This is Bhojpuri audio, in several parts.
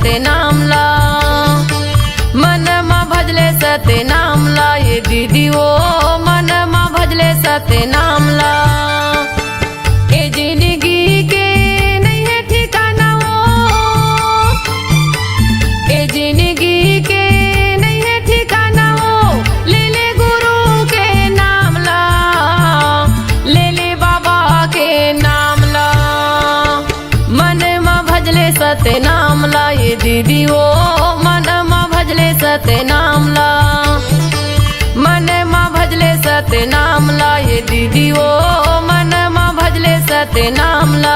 सत्य नाम ला, मन मा भजले सत्य नाम ला। ये दीदी वो मन मा भजले सत्य नाम ला। ए जिंदगी के नहीं है ठिकाना वो, ए जिंदगी के नहीं है ठिकाना वो। ले ले गुरु के नाम ला, ले ले बाबा के नाम ला, मन मा भजले सत्य नाम ला। ये दीदी वो मन मा भजले सत्य नाम ला, मन मा भजले सत्य नाम ला। ये दीदी वो मन मा भजले सत्य नाम ला।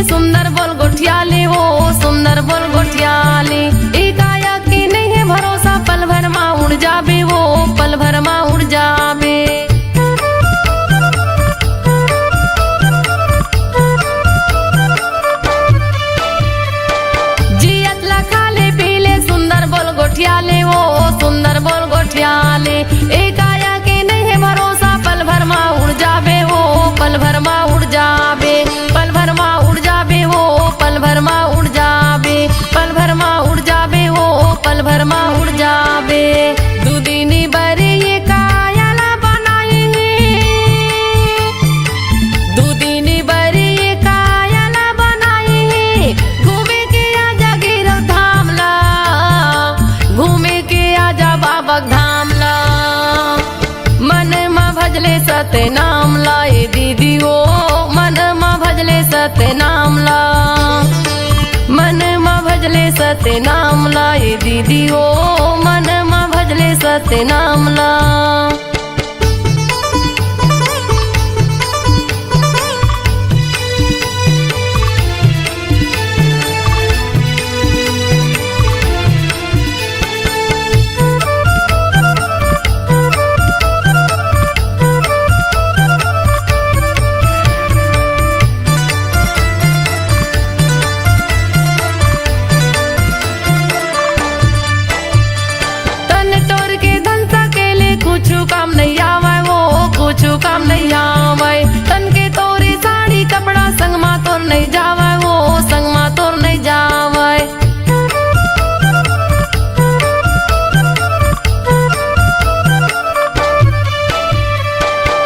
सुंदर बोल गोठियाले हो, सुंदर बोल गोठियाले। एकाया के नहीं है भरोसा, पल भर मा उड़ जाबे वो, पल भर मा उड़ जाबे। जियत ला खाले पीले सुंदर बोल गोठियाले हो, सुंदर बोल गोठियाले। एकाया के नहीं है भरोसा, पल भर मा उड़ जाबे वो, पल भर मा उड़ जाबे, पल भर मा उड़ जाबे वो, पल भर मा उड़ जाबे, पल भर मा उड़ जाबे वो, पल भर मा उड़ जाबे। दुदिनी बरे ये कायाला बनाए हैं, दुदिनी बरे ये कायाला बनाए हैं। घूमे के आजा गिरव धाम ला, घूमे के आजा बाबा धाम ला, मन मा भजले सत्य नाम ला। ये दीदी वो मन मा भजले सत्य नाम ला, मन मा भजले सत्य नाम ला। ये दीदी वो मन मा भजले सत्य नाम ला। कुछ काम नहीं आवे वो, कुछ काम नहीं आवे। तन के तोरी साड़ी कपड़ा संग मा तोर नहीं जावे वो, संग मा तोर नहीं जावे।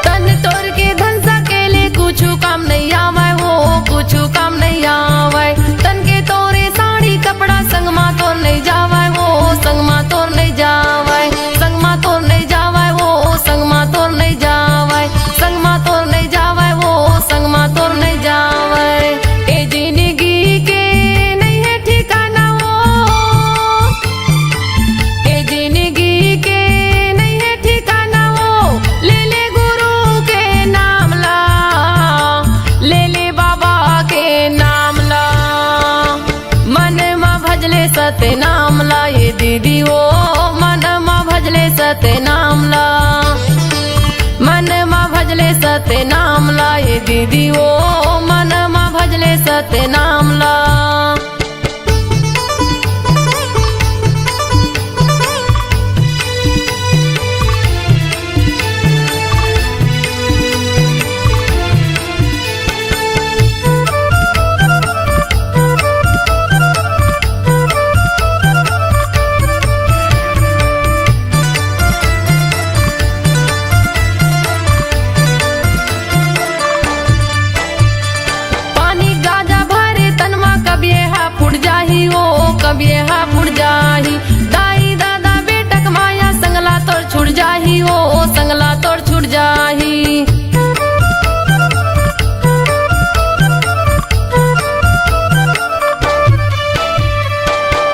तन तोर के धन सकेले कुछ काम नहीं आवे वो, कुछ काम नहीं आवे। तन के तोरे साड़ी कपड़ा संग मा तोर नहीं जावे वो, संग मा तोर नहीं जावे, संग मा तोर नहीं जावे, संग मा तोर नहीं जावे, संग मा तोर नहीं जावे वो, संग मा तोर नहीं जावे। ए जिंदगी के नहीं है ठिकाना वो, ए जिंदगी के नहीं है ठिकाना वो। ले ले गुरु के नाम ला, ले ले बाबा के नाम ला, मन मा भजले सत्य नाम ला। ये दीदी वो मन मा भजले सत्य नाम ला, मन मा भजले सत्य नाम ला। ये दीदी वो मन मा भजले सत्य नाम ला। कब यहाँ मुड़ जाही, दाई दादा बेटक माया संगला तोड़ छुड़ जाही हो, संगला तोड़ छुड़ जाही।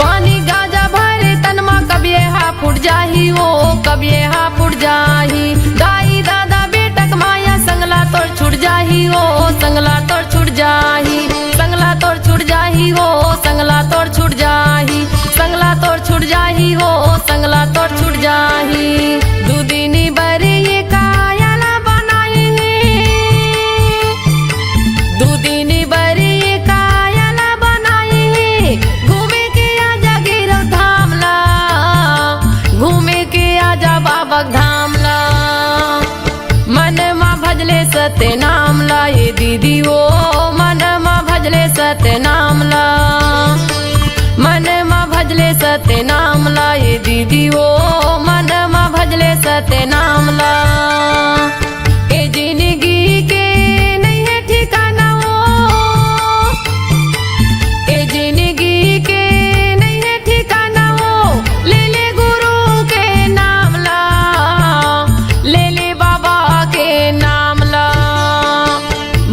पानी गाजा भरे तनमा कब यहाँ फुट जाही हो, कब यहाँ फुट जाही। दाई दादा बेटक माया संगला तोड़ छुड़ जाही हो, संगला तोड़ छुड़ जाही, संगला तोड़ छुड़ जाही हो, संगला तोड़ छुड़ जाही, संगला छूट जाही हो संगला तोर छूट जाही। दूदिनी बरी ये कायला बनाई दूदिनी बरी ये कायला बनाई। घूमे के आजा गिरव धामला घूमे के आजा बाबा धामला। मन मा भजले सत्य नामला ये दीदी वो मन मा भजले सत्य नामला। मन मा भजले सत्य नामला ये दीदी वो मन मा भजले सत्य नामला। ए जिंदगी के नहीं है ठिकाना वो ए जिंदगी के नहीं है ठिकाना वो। ले ले गुरु के नामला ले ले बाबा के नामला।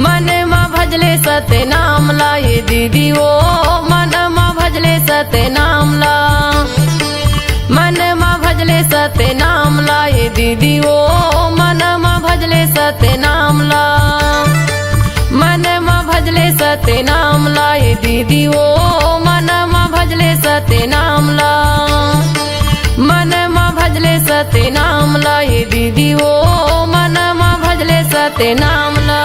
मन मा भजले सत्य नामला ये दीदी वो मन मा भजले सत्य नामला। मन मा भजले सत्य नामला ये दीदी वो मन मा भजले सत्य नामला। मन मा भजले सत्य नामला ये दीदी वो मन मा भजले सत्य नामला। मन मा भजले सत्य नामला ये दीदी वो मन मा भजले सत्य नामला।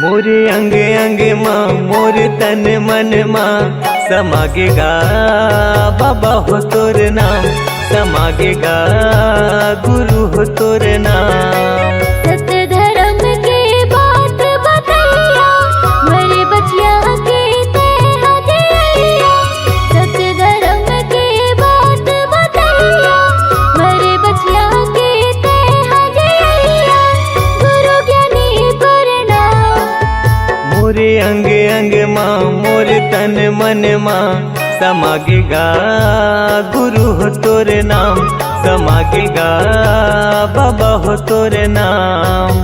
मोरे अंग अंग माँ मोर तन मन माँ समागेगा बाबा हो तोर नाम। समागेगा गुरु हो तोर नाम। सत्य धर्म के बात बतैया मेरे बचिया के ते हदिया। सत्य धर्म के बात बतैया मेरे बचिया के ते हदिया। गुरु ज्ञानी प्रणाम। मोरे अंग अंग माँ मोर तन मन माँ समागेगा गुरु हो तोर नाम। समागेगा बाबा हो तोर नाम।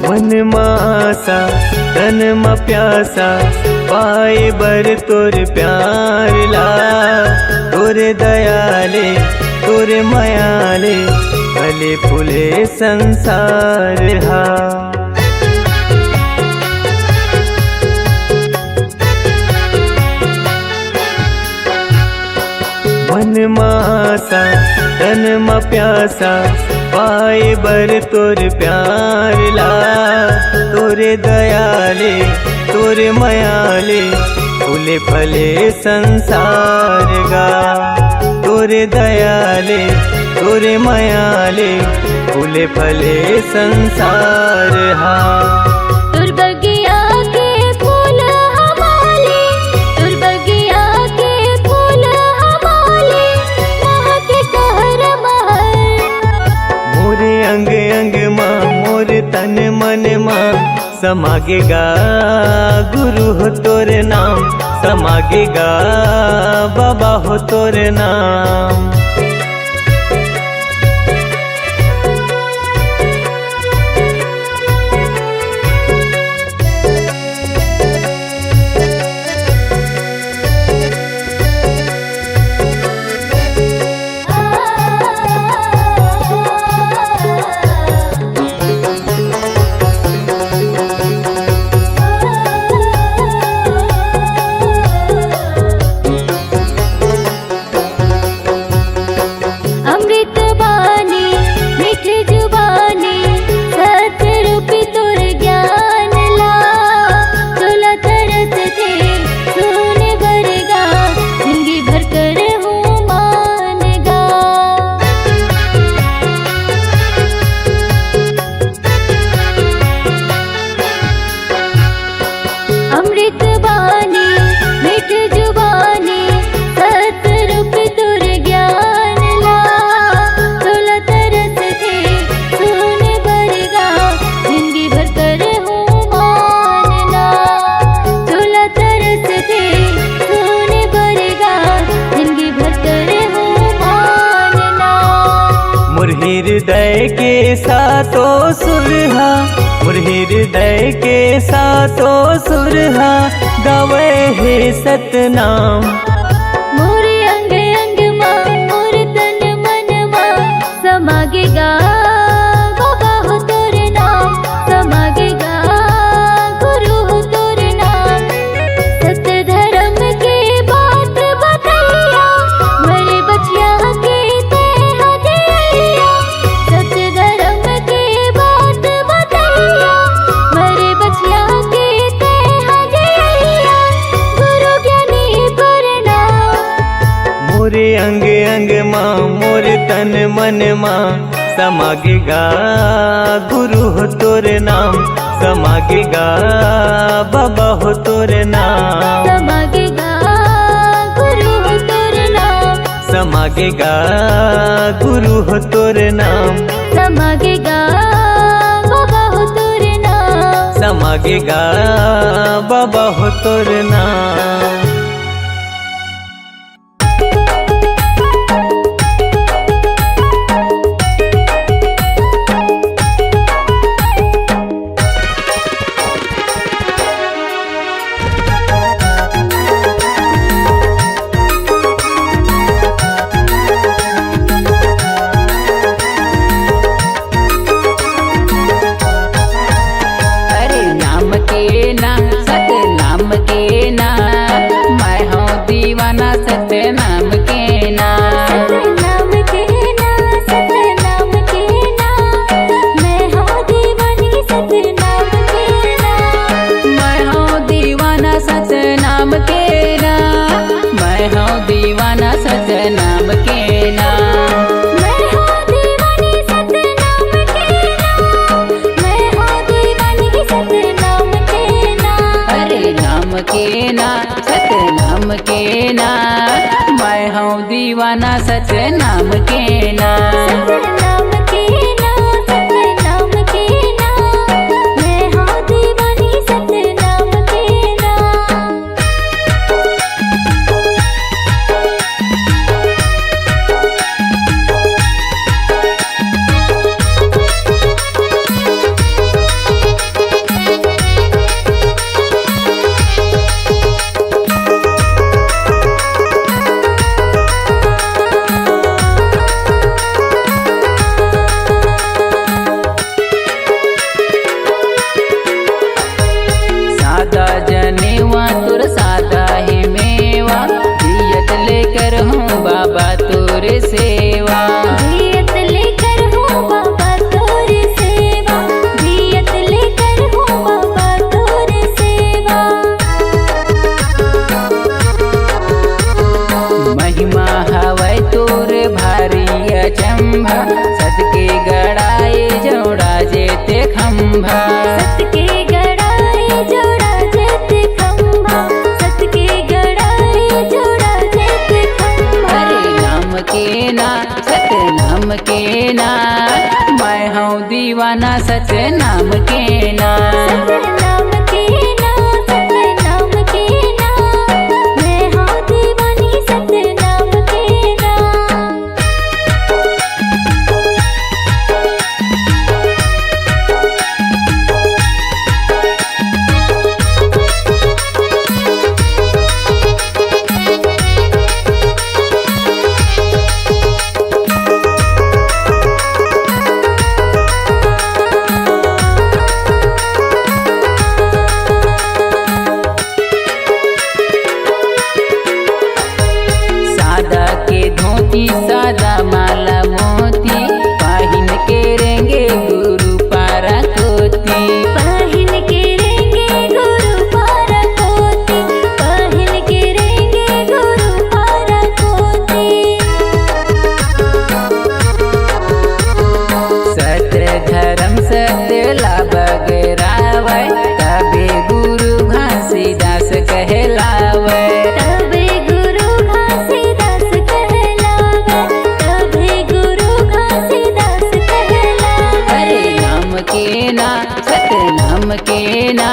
मन मासा तन मा प्यासा पाए बर तोर प्यार ला। तोरे दयाले तोरे मायाले भले फूले संसार हा। मन मासा तन मा प्यासा पाए बर तोर प्यार ला। तोरे दयाले तोरे मायाले फूले फले संसार गा। तोरे दयाले तोरे मायाले फूले फले संसार हा। तुर बगिया के फूल हमारे तुर बगिया के फूल हमारे महक कहर महल। मोरे अंग अंग माँ मोर तन मन माँ समागेगा गुरु हो तोर नाम। समागेगा बाबा हो तोर नाम। हृदय के सातों सुरहा, मोर हृदय के सातों सुरहा गावे हे सतनाम। मोरे अंग अंग माँ मोर तन मन माँ समागेगा बाबा हो तोर नाम, समागेगा गुरु हो तोर नाम। सत्य धर्म के बात बतैया मेरे बचिया के ते हदिया। सत्य धर्म के बात बतैया मेरे बचिया के ते हदिया। गुरु ज्ञानी प्रणाम। मोरे अंग अंग माँ मोर तन मन माँ समागेगा गुरु हो तोर नाम, समागेगा बाबा हो तोर नाम। समागेगा गुरु हो तोर नाम, समागेगा गुरु हो तोर नाम, समागेगा बाबा हो तोर नाम। समागेगा बाबा हो तोर नाम। अरे नाम के ना सत नाम के ना, मैं हूँ दीवाना सत नाम के ना। नाम के ना सत नाम के ना, मैं हूँ दीवानी सत नाम के ना। मैं हूँ दीवाना सत नाम के ना, मैं हूँ दीवाना सत नाम के ना। मैं हूँ दीवानी सत नाम के ना, मैं हूँ दीवानी सत नाम के ना। अरे नाम के ना सत नाम के ना, मैं हूँ दीवाना सत नाम के ना। सत नाम के ना सत नाम के ना, मैं हूँ दीवानी सत नाम के ना। सादा जनेवा तुर सादा ही मेवा, दियत लेकर हूँ बाबा तोर सेवा। दियत लेकर हूँ बाबा तोर सेवा, दियत लेकर हूँ बाबा तोर सेवा। महिमा हवै तोर भारी अचंभा, सदके गड़ाए जोड़ा जेते खंभा। सत के गड़ाए जोड़ा जेते खंभा, सत के गड़ाए जोड़ा जेते खंभा। अरे नाम के ना सत नाम के ना, मैं हूँ दीवाना सत नाम के ना। सत नाम के ना सत नाम के ना, मैं हूँ दीवानी सत नाम के ना। सादा के धोती सादा माला मोती, पाहिन के रेंगे गुरु पारा कोती। पाहिन के रेंगे गुरु पारा कोती, पाहिन के रेंगे गुरु पारा कोती। सत्य धर्म सत्य लाभ गरावै, तबे गुरु घासीदास कहलावै। तबे गुरु घासीदास कहलावै, तबे गुरु घासीदास कहलावै। अरे नाम के ना सत नाम के ना,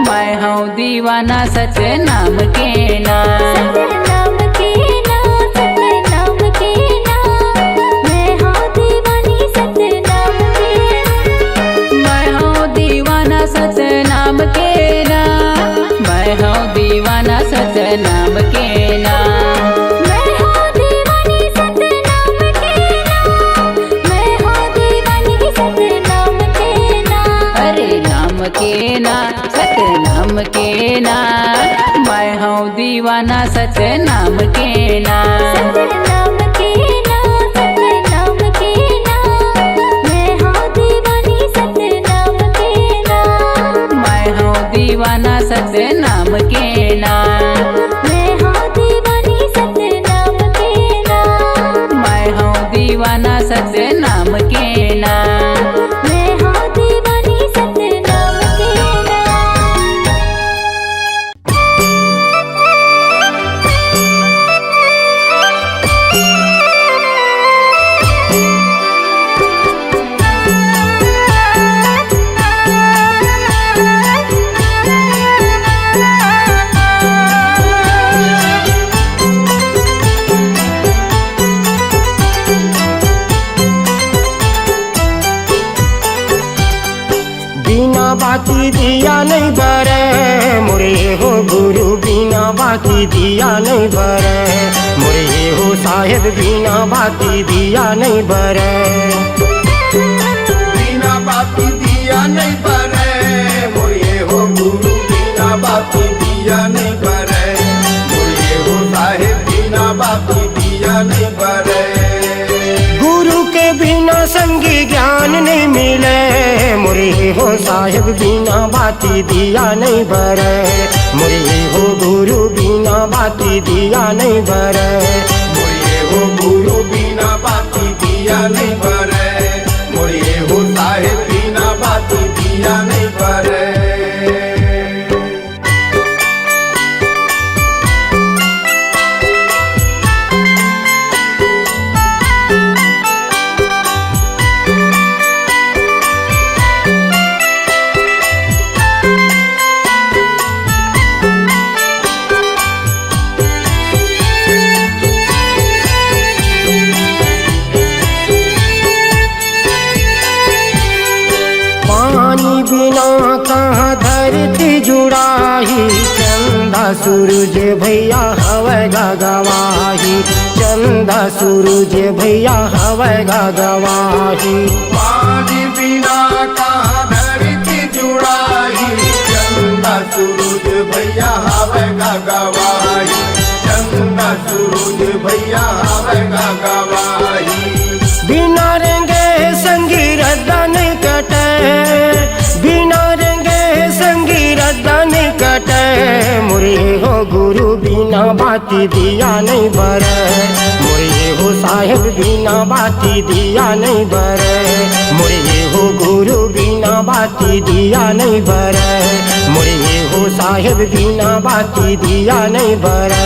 मैं हूँ दीवाना सत नाम के ना। सत नाम के ना सत नाम के ना, मैं हूँ दीवानी सत ना मैं हूँ दीवाना सतनाम के ना सतनाम के ना सतनाम के ना मैं हूँ दीवानी सतनाम के ना मैं हूँ दीवाना सतनाम के ना मैं हूँ दीवानी सतनाम के ना मैं हूँ दीवाना सतनाम के ना मैं हूँ दीवानी सतनाम के ना। बिना बाती दिया नहीं बरे मोरे हो गुरु बिना बाती दिया नहीं बरे मोरे हो साहेब बिना बाती दिया नहीं बरे बिना बाती दिया नहीं बरे मोरे हो गुरु बिना बाती दिया नहीं बरे मोरे हो साहेब बिना बाती दिया नहीं बरे गुरु के बिना संगी ज्ञान नहीं मिले मोरे हो साहेब बिना बाती दिया नहीं बरे मोरे हो गुरु बिना बाती दिया नहीं बरे मोरे हो गुरु बिना बाती दिया नहीं बरे मोरे हो साहेब बिना बाती दिया नहीं बरे पानी बिना कहाँ धरती जुड़ाही चंदा सूरज भैया हवे गवाही चंदा सूरज भैया हवे गवाही पानी बिना कहाँ धरती जुड़ाई चंदा सूरज भैया हवे गवाही चंदा सूरज भैया हवे गवाही बिना रंगे संगी रद्दा नहीं कटे बिना रंगे संगी रद्दा नहीं कटे मुरे हो गुरु बिना बाती दिया नहीं बरे मुरे हो साहेब बिना बाती दिया नहीं बरे मुरे हो गुरु बिना बाती दिया नहीं बरे मुरे हो साहेब बिना बाती दिया नहीं बरे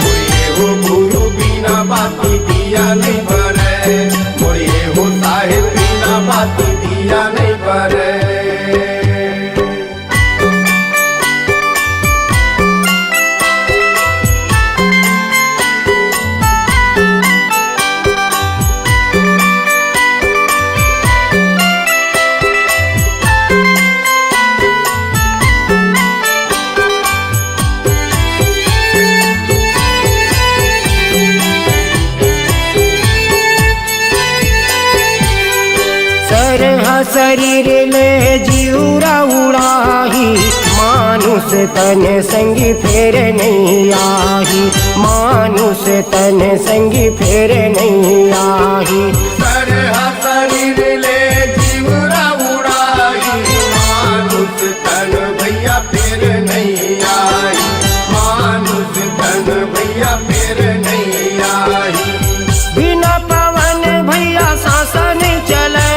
मोरे हो गुरु बिना बाती दिया नहीं बरे मोरे हो साहेब बिना बाती दिया नहीं बरे शरीर ले जीवरा उड़ाही मानुष तन संगी फेर नहीं आही मानुष तन संगी फेर नहीं आही शरीर ले जीवरा उड़ाई मानुष तन भैया फिर नहीं आई मानुष तन भैया फिर नहीं आई बिना पवन भैया सांसा नहीं चले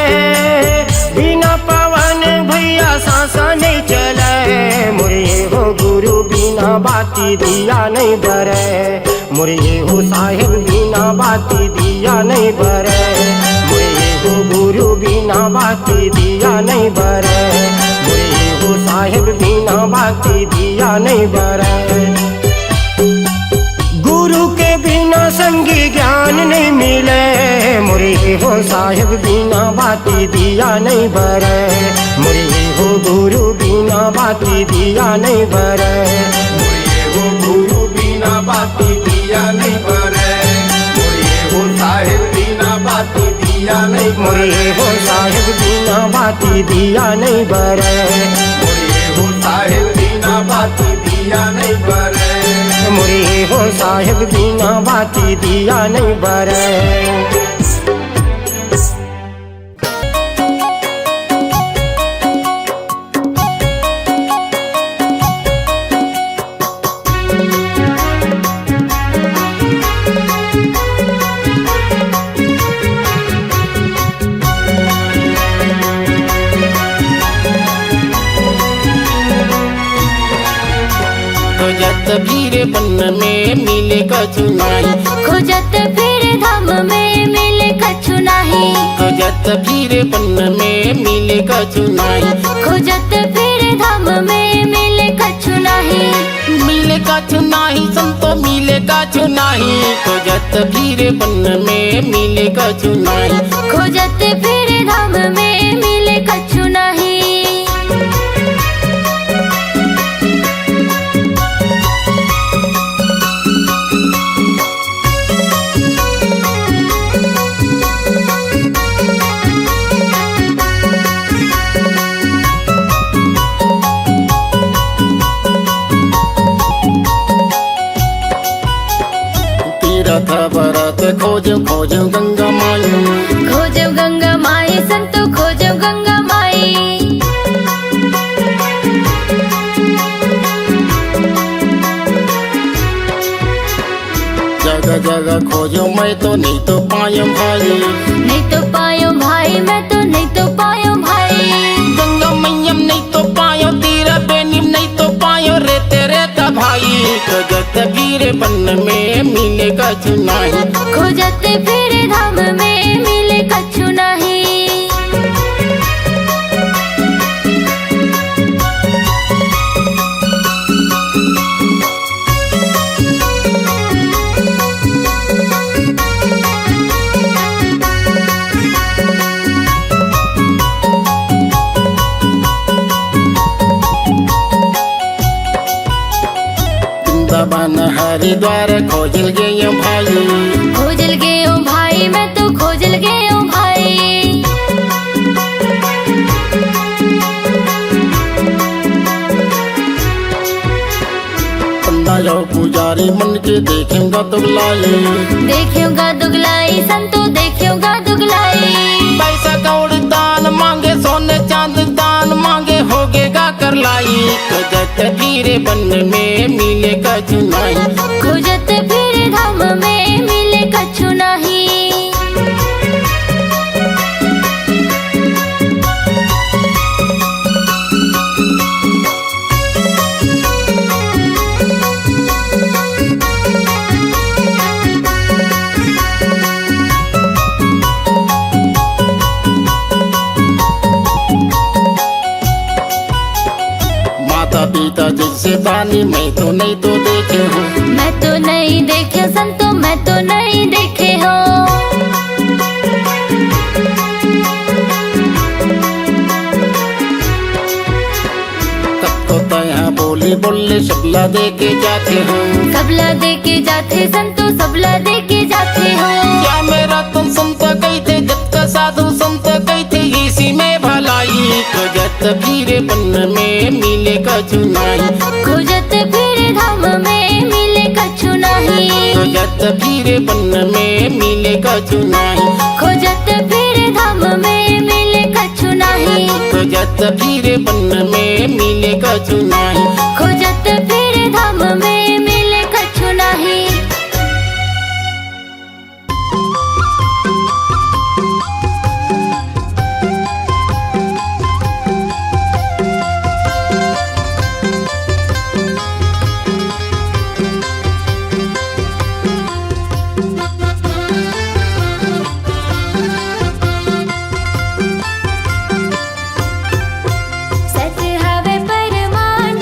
बिना पवन भैया सांसा नहीं चले मुरे हो गुरु बिना बाती दिया नहीं बरे मुरे हो साहेब बिना बाती दिया नहीं बरे मुरे हो गुरु बिना बाती दिया नहीं बरे मुरे हो साहेब बिना बाती दिया नहीं बरे गुरु के बिना संगी ज्ञान नहीं मिले मुरे हो साहेब बिना बाती दिया नहीं बरे मुरे हो गुरु बिना बाती दिया नहीं बरे मोरे हो गुरु बिना बाती दिया नहीं बरे मोरे हो साहेब बिना बाती दिया नहीं मुरे हो साहेब बिना बाती दिया नहीं बरे मोरे हो साहेब बिना बाती दिया नहीं बरे मोरे हो साहेब बिना बाती दिया नहीं बरे। खोजत भीर बन में मिले कछु नाही, खोजत फिर धाम में मिले कछु नाही, खोजत भीर बन में मिले कछु नाही, खोजत फिर धाम में मिले कछु नाही, मिले कछु नाही संतो मिले कछु नाही, खोजत भीर बन में मिले कछु नाही, खोजत फिर धाम में मिले कछु नाही। तीरथ भरत खोजो खोजो गंगा माई, खोजो गंगा माई संतो खोजो गंगा माई, जगह जगह खोजो मैं तो नहीं तो पायो भाई, नहीं तो पायो भाई मैं तो नहीं तो पायो भाई, गंगा मैयम नहीं तो पायो तीरा बेनीम नहीं तो पायो रे तेरे ता भाई, खोजत भीर बन में मिले कछु नाही, खोजत फिर धाम में मिले कछु नाही। वृंदावन हरिद्वार खोजल गए भाई, खोजल गयो भाई मैं तो खोजल गयो भाई, पंडा यो पुजारी मन के देखेगा दुगलाई, देखियोगा दुगलाई संतो देखियोगा दुगलाई, पैसा कौड़ दान मांगे सोने चांद दान मांगे होगेगा कर लाई, खोजत भीर बन में मिले कछु नाही, खोजत फिर धाम में मिले कछु नाही। माता पिता जैसे बानी मैं तो नहीं तो देखे हूँ, मैं तो नहीं देखे संतो मैं तो नहीं देखे हो, तब तो तया बोली बोले सबला दे के जाते हो, सबला दे के जाते संतो सबला दे के जाते हो, क्या मेरा तुम संत कहते जब का साधु संत कहते इसी में भलाई, खोजत भीर बन में मिले कछु नाही, खोजत फिर धाम में मिले कछु नाही, खोजत भीर बन में मिले कछु नाही, खोजत फिर धाम में मिले कछु नाही, खोजत भीर बन में मिले कछु नाही, खोजत फिर धाम में मिले कछु नाही। सत हवे परमान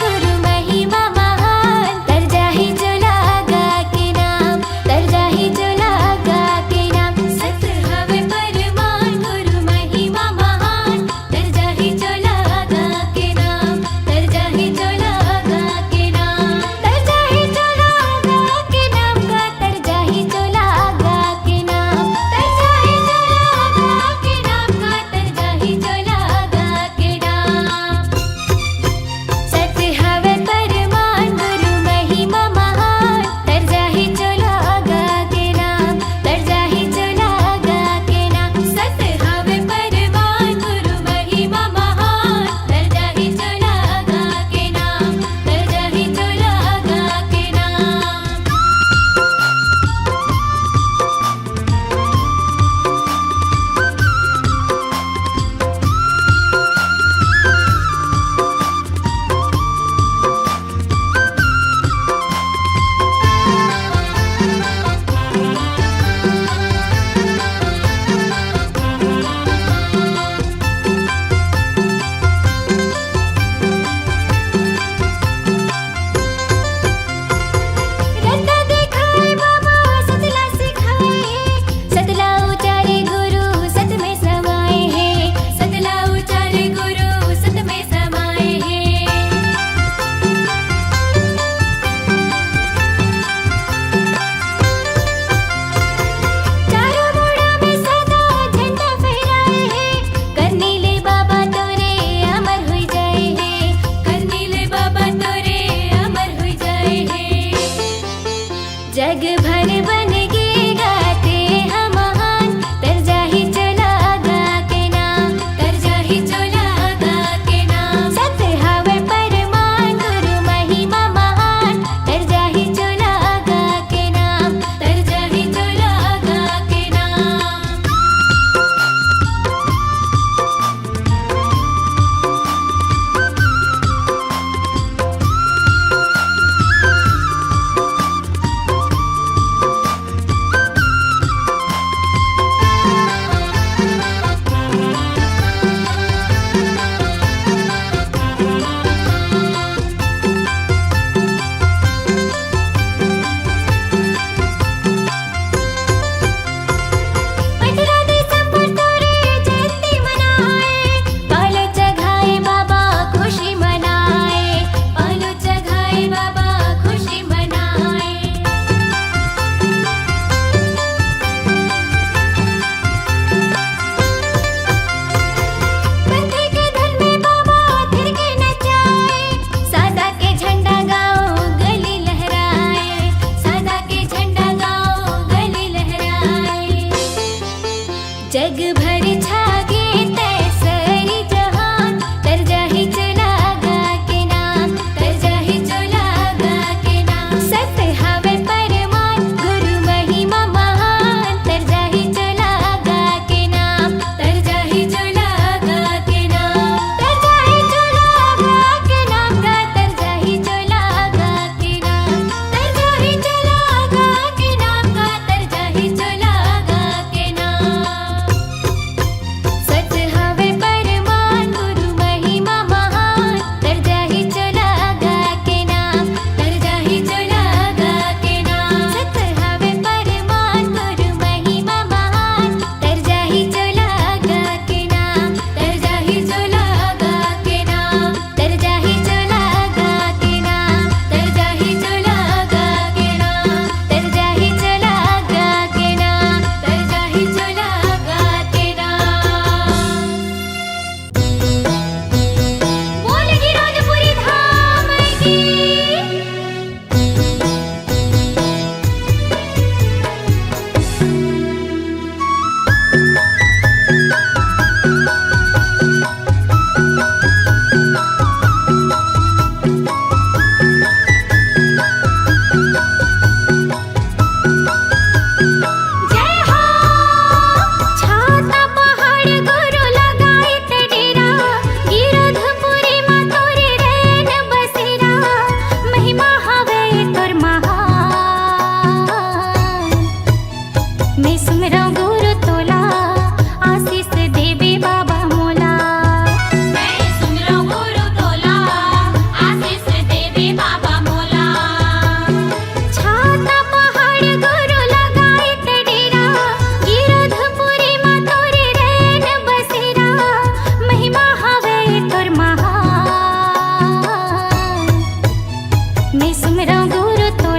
मैं सुमरा गुरु तोला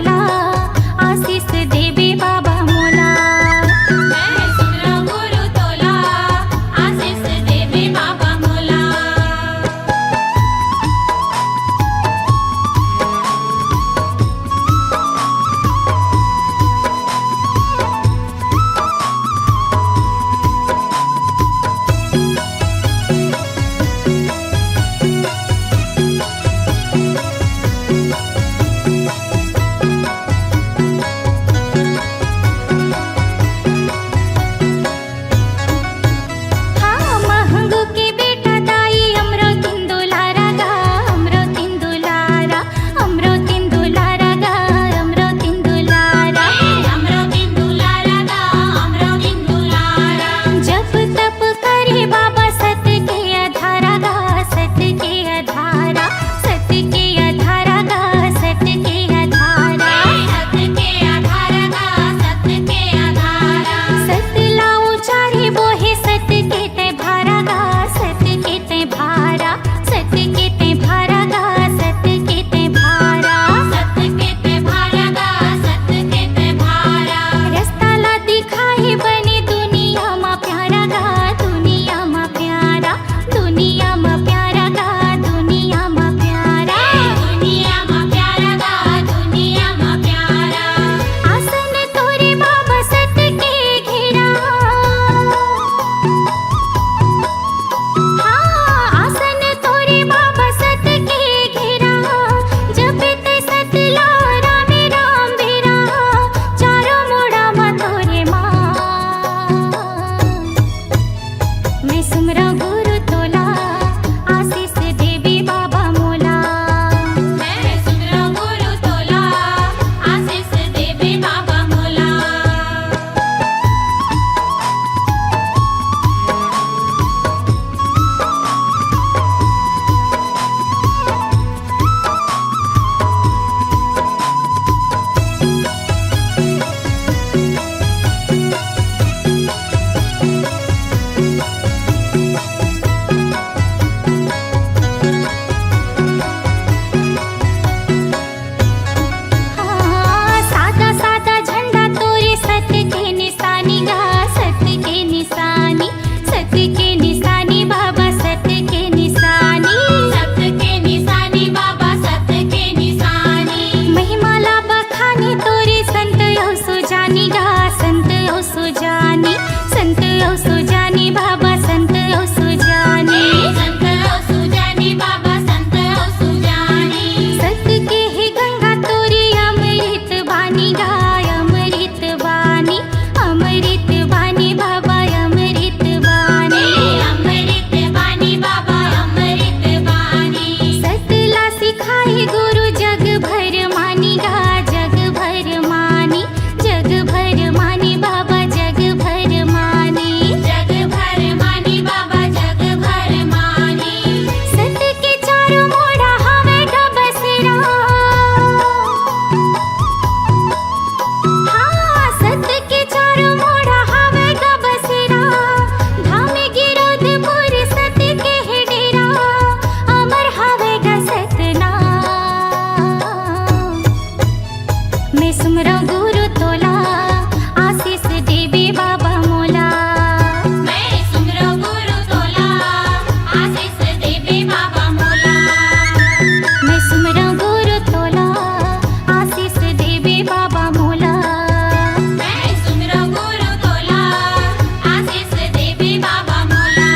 आशीष देवे बाबा मोला। मैं सुमरा गुरु तोला आशीष देवे बाबा मोला।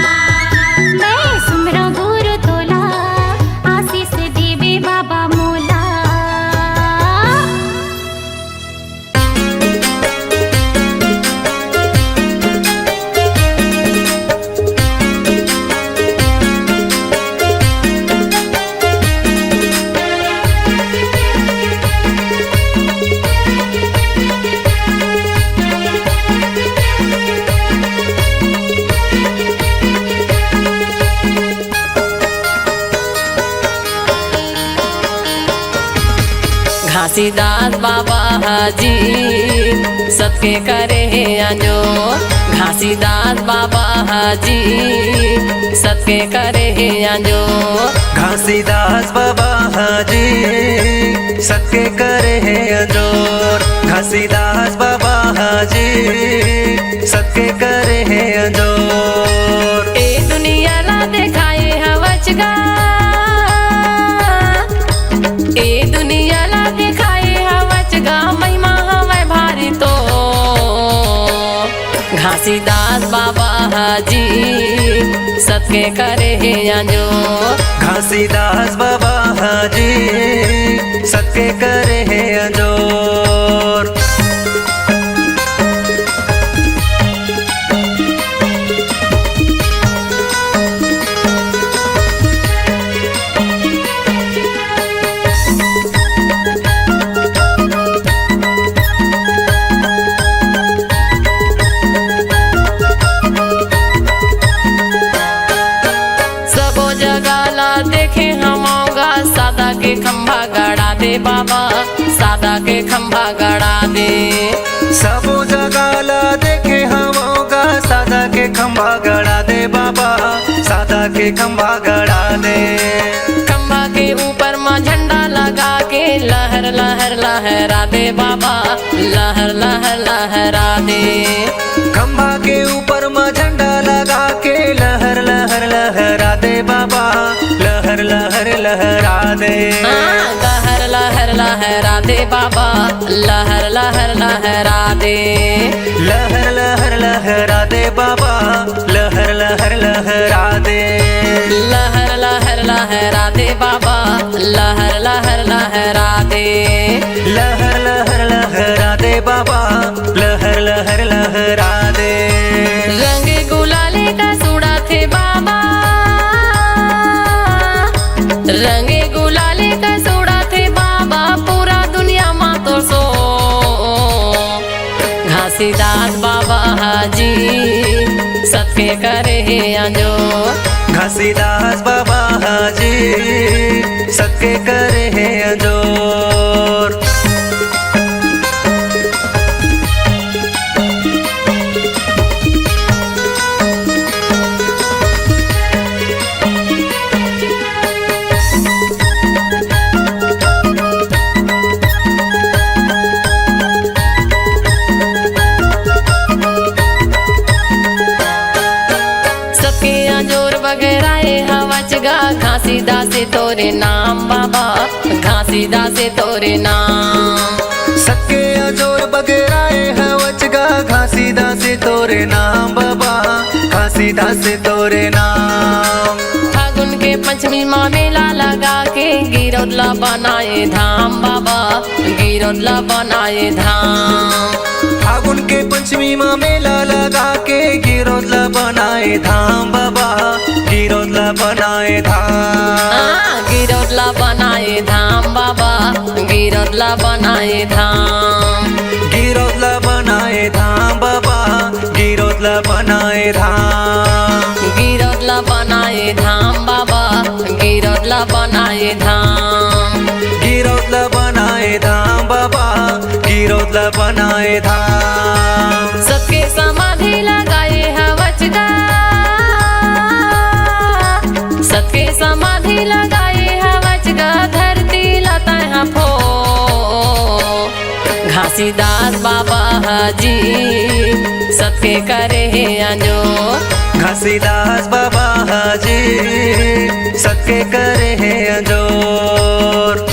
घासीदास बाबा हाजी सबके करे अंजो घासीदास बाबा हाजी सबके करे अंजो घासीदास बाबा हाजी सबके करे अंजोर घासीदास बाबा हाजी सबके करे अंजोर ए दुनिया ला दिखाए हवच गा ए दुनिया ला दिखाए हवच गा महिमा हवै भारी तो घासीदास बाबा हाजी सबके करे अंजो घासीदास बाबा हाजी सबके करे अंजोर सबो जगह ला देखे हमोगा सादा के खंभा गड़ा दे बाबा सादा के खंभा गड़ा दे सबो जगह ला देखे हमोगा सादा के खंभा गड़ा दे बाबा सादा के खंभा गड़ा दे खंभा के ऊपर में झंडा लगा के लहर लहर लहरा दे बाबा लहर लहर लहरा दे खंभा के ऊपर में झंडा लगा के लहर लहर लहरा दे बाबा लहर लहर लहरा दे लहर लहर लहरा दे बाबा लहर लहर लहरा दे लहर लहर लहरा दे बाबा लहर लहर लहरा दे लहर लहर लहरा दे बाबा लहर लहर लहरा दे लहर लहर लहरा दे बाबा लहर लहर लहरा दे रंग गुलाले का सूड़ा थे बाबा रंग गुलाले का सूड़ा थे बाबा पूरा दुनिया मा तो सो घासीदास बाबा हाजी सबके करे अंजो घासीदास बाबा हाजी सबके करे अंजोर सबके अंजोर वगैरह हवच गा घासीदास से तोरे नाम बाबा घासीदास से तोरे नाम सबके अजोर बगराए हवचगा घासीदास से तोरे नाम बाबा घासीदास से तोरे नाम फागुन के पंचमी माँ मेला लगा के गिरौदला बनाए धाम बाबा गिरौदला बनाए धाम फागुन के पंचमी माँ मेला लगा के गिरौदला बनाए धाम बाबा गिरौदला बनाए धाम गिरौदला बनाए धाम बाबा गिरौदला बनाए धाम गिरौदला बनाए धाम बाबा गिरौदला बनाए धाम गिरौदला बनाए धाम बाबा गिरौदला बनाए धाम गिरौदला बनाए धाम बाबा गिरौदला बनाए धाम सबके समाधि लगाए हवच गा सबके समाधि लगाए हवच गा धरती लता फो घासीदास बाबा हाजी सबके करे अंजो घासीदास बाबा हाजी सबके करे अंजोर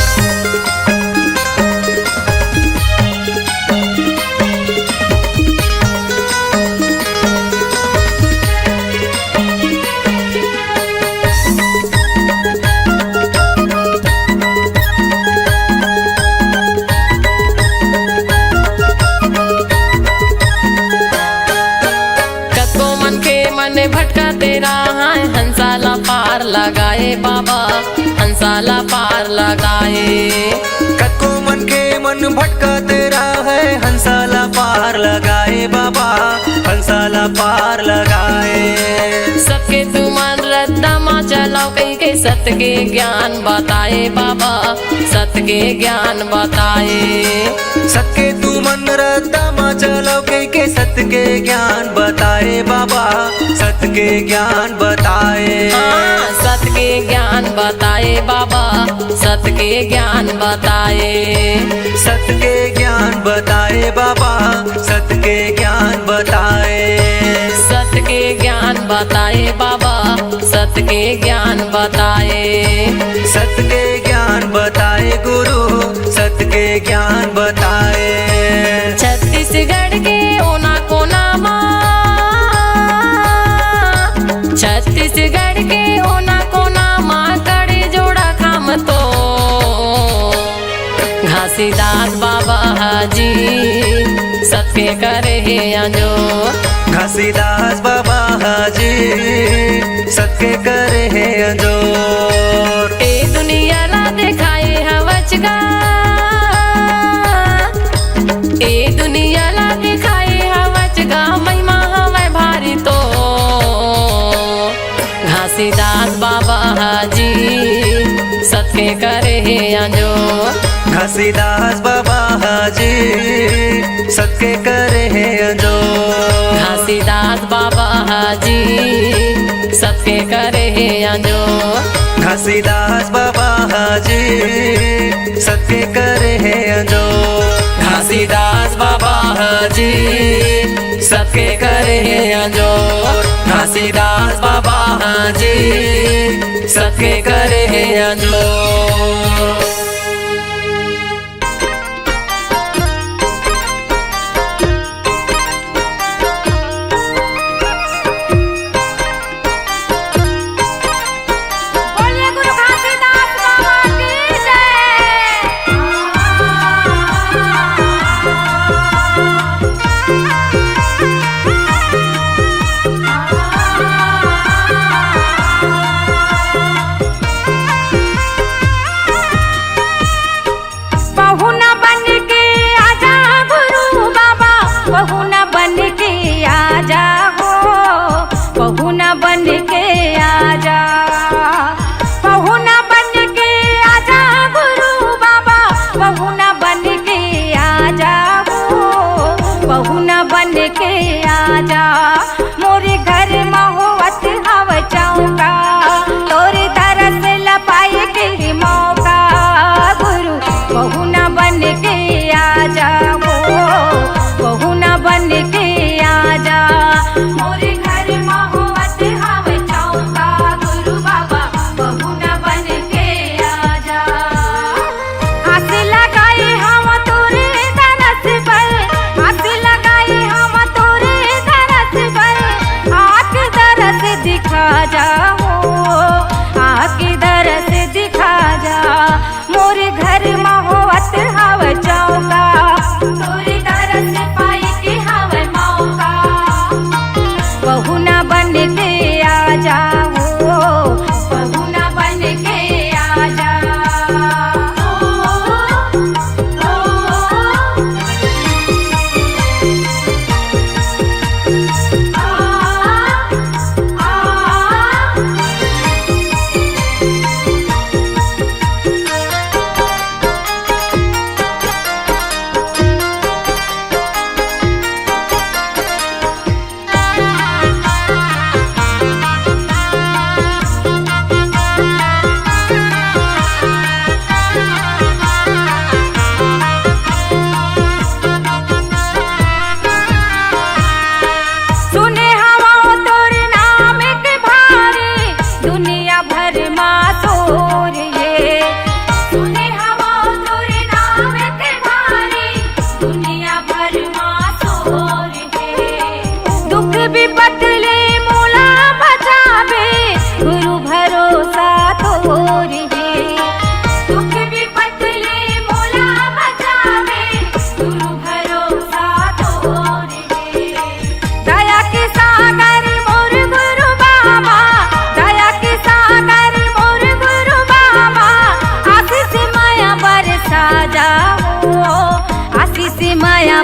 मन भटका तेरा है हंसाला पार लगाए बाबा हंसाला पार लगाए कको मन के मन भटका तेरा है हंसाला पार पार लगाए बाबा, हंसाला पार लगाए। सबके तू मन रद्दमा चलाओ कहीं के सत्य के ज्ञान बताए बाबा, सत्य के ज्ञान बताए। सबके तू मन रद्दमा चलाओ कहीं के सत्य के ज्ञान बताए बाबा, सत्य के ज्ञान बताए। सत्य के ज्ञान बताए बाबा, सत्य के ज्ञान बताए। सत्य के ज्ञान बताए बाबा, सत्य के ज्ञान बताए। सत्य के ज्ञान बताए बाबा, सत्य के ज्ञान बताए। सत्य के ज्ञान बताए गुरु, सत्य के ज्ञान बताए। छत्तीसगढ़ के ओना कोना माँ, छत्तीसगढ़ के ओना कोना माँ करे जोड़ा खाम तो घासीदास बाबा हाजी सत्य करे अंजो। घासीदास बाबा हाजी सत्य करे अंजोर। ए दुनिया ला दिखाए हवच गा, ए दुनिया ला दिखाए हवच गा, महिमा हवे भारी तो घासीदास बाबा हाजी सत्य करे अंजो। घासीदास बाबा हाजी सत्य करे अंजोर। घासीदास बाबा हाजी सत्य करे अंजोर। घासीदास बाबा हाजी सत्य करे अंजोर। घासीदास बाबा हाजी सत्य करे अंजोर। घासीदास बाबा हाजी सत्य करे अंजोर।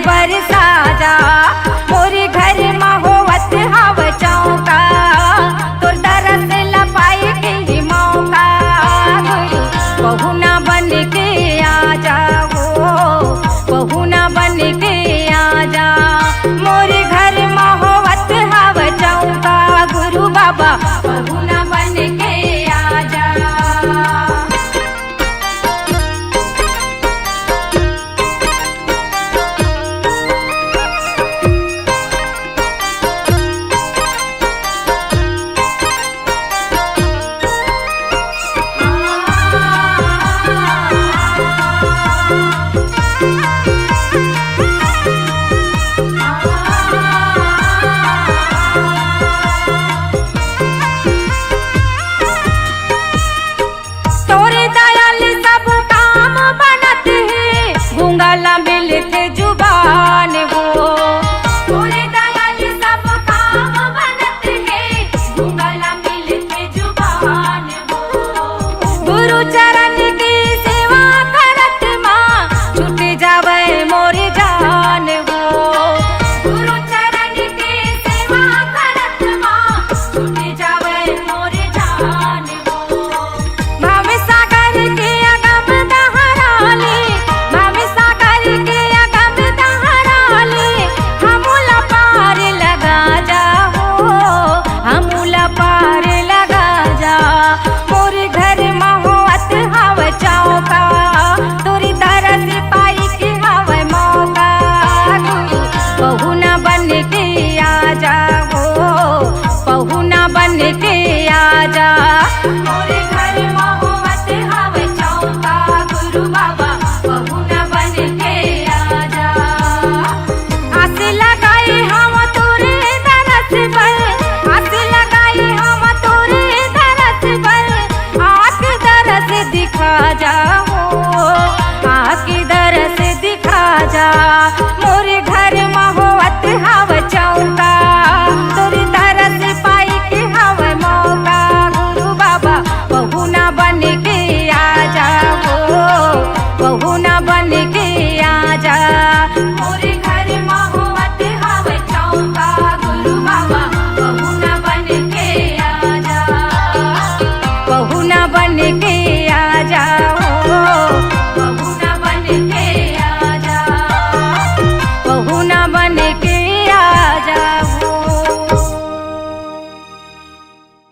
बरसा राजा